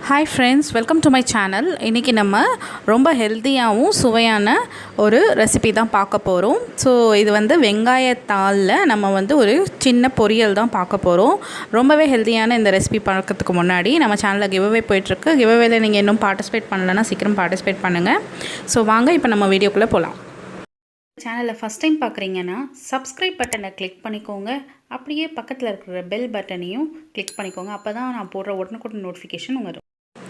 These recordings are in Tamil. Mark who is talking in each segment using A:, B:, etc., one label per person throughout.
A: Hi friends, welcome to my channel. இன்றைக்கி நம்ம ரொம்ப ஹெல்த்தியாகவும் சுவையான ஒரு ரெசிபி தான் பார்க்க போகிறோம். ஸோ இது வந்து வெங்காயத்தாளில் நம்ம வந்து ஒரு சின்ன பொரியல் தான் பார்க்க போகிறோம். ரொம்பவே ஹெல்த்தியான இந்த ரெசிபி பார்க்கறதுக்கு முன்னாடி நம்ம சேனலில் கிவ்அவே போயிட்டுருக்கு. கிவ்அவேல நீங்கள் இன்னும் பார்ட்டிசிபேட் பண்ணலைன்னா சீக்கிரம் பார்ட்டிசிபேட் பண்ணுங்கள். ஸோ வாங்க இப்போ நம்ம வீடியோக்குள்ளே போகலாம். சேனலில் ஃபஸ்ட் டைம் பார்க்குறீங்கன்னா சப்ஸ்கிரைப் பட்டனை கிளிக் பண்ணிக்கோங்க. அப்படியே பக்கத்தில் இருக்கிற பெல் பட்டனையும் கிளிக் பண்ணிக்கோங்க. அப்போ தான் நான் போடுற உடனுக்குடன் நோட்டிஃபிகேஷன் வரும்.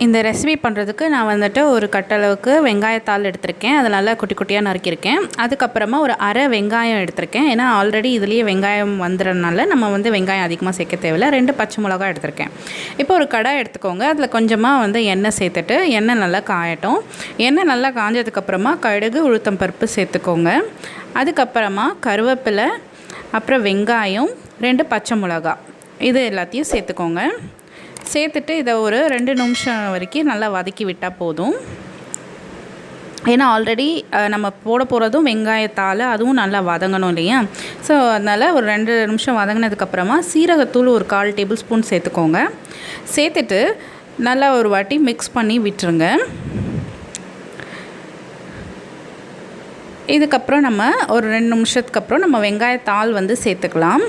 A: இந்த ரெசிபி பண்ணுறதுக்கு நான் வந்துட்டு ஒரு கட்டளவுக்கு வெங்காயத்தாள் எடுத்திருக்கேன். அதை நல்லா குட்டி குட்டியாக நறுக்கியிருக்கேன். அதுக்கப்புறமா ஒரு அரை வெங்காயம் எடுத்திருக்கேன். ஏன்னா ஆல்ரெடி இதுலேயே வெங்காயம் வந்துடுறதுனால நம்ம வந்து வெங்காயம் அதிகமாக சேர்க்க தேவையில்லை. 2 பச்சை மிளகா எடுத்திருக்கேன். இப்போ ஒரு கடாய் எடுத்துக்கோங்க. அதில் கொஞ்சமாக வந்து எண்ணெய் சேர்த்துட்டு எண்ணெய் நல்லா காயட்டும். எண்ணெய் நல்லா காஞ்சதுக்கப்புறமா கடுகு உளுத்தம் பருப்பு சேர்த்துக்கோங்க. அதுக்கப்புறமா கருவேப்பிலை, அப்புறம் வெங்காயம், 2 பச்சை மிளகா, இது எல்லாத்தையும் சேர்த்துக்கோங்க. சேர்த்துட்டு இதை ஒரு 2 நிமிஷம் வரைக்கும் நல்லா வதக்கி விட்டால் போதும். ஏன்னா ஆல்ரெடி நம்ம போட போகிறதும் வெங்காயத்தால் அதுவும் நல்லா வதங்கணும் இல்லையா? ஸோ அதனால் ஒரு 2 நிமிஷம் வதங்கினதுக்கப்புறமா சீரகத்தூள் ஒரு 1/4 டேபிள் ஸ்பூன் சேர்த்துக்கோங்க. சேர்த்துட்டு நல்லா ஒரு வாட்டி மிக்ஸ் பண்ணி விட்டுருங்க. இதுக்கப்புறம் நம்ம ஒரு 2 நிமிஷத்துக்கு அப்புறம் நம்ம வெங்காயத்தாள் வந்து சேர்த்துக்கலாம்.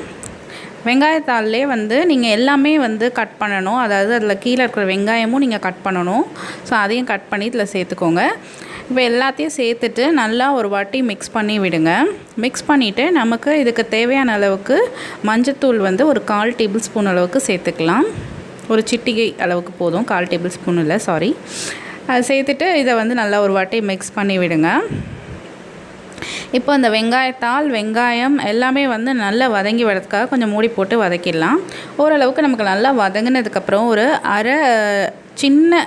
A: வெங்காயத்தாள்லே வந்து நீங்கள் எல்லாமே வந்து கட் பண்ணணும். அதாவது அதில் கீழே இருக்கிற வெங்காயமும் நீங்கள் கட் பண்ணணும். ஸோ அதையும் கட் பண்ணி இதில் சேர்த்துக்கோங்க. இப்போ எல்லாத்தையும் சேர்த்துட்டு நல்லா ஒரு வாட்டி மிக்ஸ் பண்ணி விடுங்க. மிக்ஸ் பண்ணிவிட்டு நமக்கு இதுக்கு தேவையான அளவுக்கு மஞ்சத்தூள் வந்து ஒரு 1/4 டேபிள் ஸ்பூன் அளவுக்கு சேர்த்துக்கலாம். ஒரு சிட்டிகை அளவுக்கு போதும், 1/4 டேபிள் ஸ்பூன் இல்லை, சாரி. அதை சேர்த்துட்டு இதை வந்து நல்லா ஒரு வாட்டி மிக்ஸ் பண்ணி விடுங்க. இப்போ அந்த வெங்காயம் எல்லாமே வந்து நல்லா வதங்கி வரதுக்காக கொஞ்சம் மூடி போட்டு வதக்கிடலாம். ஓரளவுக்கு நமக்கு நல்லா வதங்கினதுக்கப்புறம் ஒரு அரை சின்ன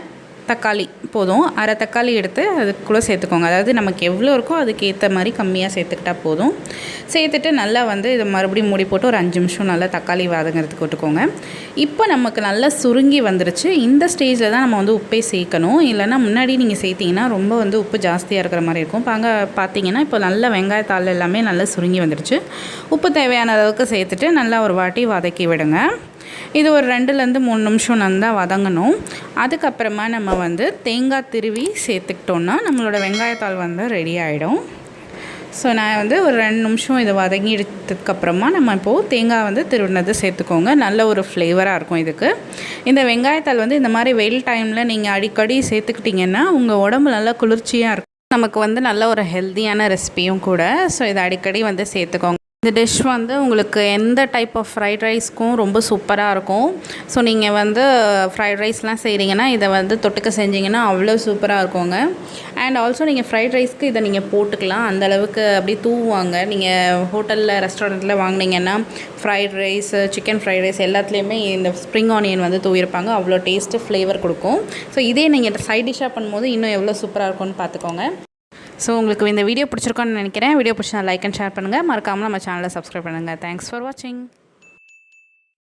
A: தக்காளி போதும். அரை தக்காளி எடுத்து அதுக்குள்ளே சேர்த்துக்கோங்க. அதாவது நமக்கு எவ்வளோ இருக்கோ அதுக்கு ஏற்ற மாதிரி கம்மியாக சேர்த்துக்கிட்டால் போதும். சேர்த்துட்டு நல்லா வந்து இதை மறுபடியும் மூடி போட்டு ஒரு 5 நிமிஷம் நல்லா தக்காளி வதங்கிறதுக்கு விட்டுக்கோங்க. இப்போ நமக்கு நல்லா சுருங்கி வந்துருச்சு. இந்த ஸ்டேஜில் தான் நம்ம வந்து உப்பே சேர்க்கணும். இல்லைனா முன்னாடி நீங்கள் சேர்த்திங்கன்னா ரொம்ப வந்து உப்பு ஜாஸ்தியாக இருக்கிற மாதிரி இருக்கும். பார்த்தீங்கன்னா இப்போ நல்லா வெங்காயத்தாள் எல்லாமே நல்லா சுருங்கி வந்துருச்சு. உப்பு தேவையான அளவுக்கு சேர்த்துட்டு நல்லா ஒரு வாட்டி வதக்கி விடுங்க. இது ஒரு 2லேருந்து 3 நிமிஷம் நல்லா வதங்கணும். அதுக்கப்புறமா நம்ம வந்து தேங்காய் திருவி சேர்த்துக்கிட்டோன்னா நம்மளோட வெங்காயத்தாள் வந்து ரெடி ஆகிடும். ஸோ நான் வந்து ஒரு 2 நிமிஷம் இதை வதங்கி எடுத்ததுக்கப்புறமா நம்ம இப்போது தேங்காய் வந்து திருவினது சேர்த்துக்கோங்க. நல்ல ஒரு ஃப்ளேவராக இருக்கும் இதுக்கு. இந்த வெங்காயத்தாள் வந்து இந்த மாதிரி வெயில் டைமில் நீங்கள் அடிக்கடி சேர்த்துக்கிட்டிங்கன்னா உங்கள் உடம்பு நல்லா குளிர்ச்சியாக இருக்கும். நமக்கு வந்து நல்ல ஒரு ஹெல்த்தியான ரெசிபியும் கூட. ஸோ இதை அடிக்கடி வந்து சேர்த்துக்கோங்க. இந்த டிஷ் வந்து உங்களுக்கு எந்த டைப் ஆஃப் ஃப்ரைட் ரைஸ்க்கும் ரொம்ப சூப்பராக இருக்கும். ஸோ நீங்கள் வந்து ஃப்ரைட் ரைஸ்லாம் செய்கிறீங்கன்னா இதை வந்து தொட்டுக்க செஞ்சிங்கன்னா அவ்வளோ சூப்பராக இருக்குங்க. அண்ட் ஆல்சோ நீங்கள் ஃப்ரைட் ரைஸ்க்கு இதை நீங்கள் போட்டுக்கலாம். அந்தளவுக்கு அப்படி தூவுவாங்க. நீங்கள் ஹோட்டலில் ரெஸ்டாரண்ட்டில் வாங்கினீங்கன்னா fried rice, chicken fried rice எல்லாத்துலேயுமே இந்த ஸ்ப்ரிங் ஆனியன் வந்து தூவிருப்பாங்க. அவ்வளோ டேஸ்ட்டு ஃப்ளேவர் கொடுக்கும். ஸோ இதே நீங்கள் சைட் டிஷ்ஷாக பண்ணும்போது இன்னும் எவ்வளோ சூப்பராக இருக்கும்னு பார்த்துக்கோங்க. ஸோ உங்களுக்கு இந்த வீடியோ பிடிச்சிருக்கோன்னு நினைக்கிறேன். வீடியோ பிடிச்சா லைக் அண்ட் ஷேர் பண்ணுங்கள். மறக்காமல் நம்ம சேனலை சப்ஸ்கிரைப் பண்ணுங்கள். தேங்க்ஸ் ஃபார் வாட்சிங்.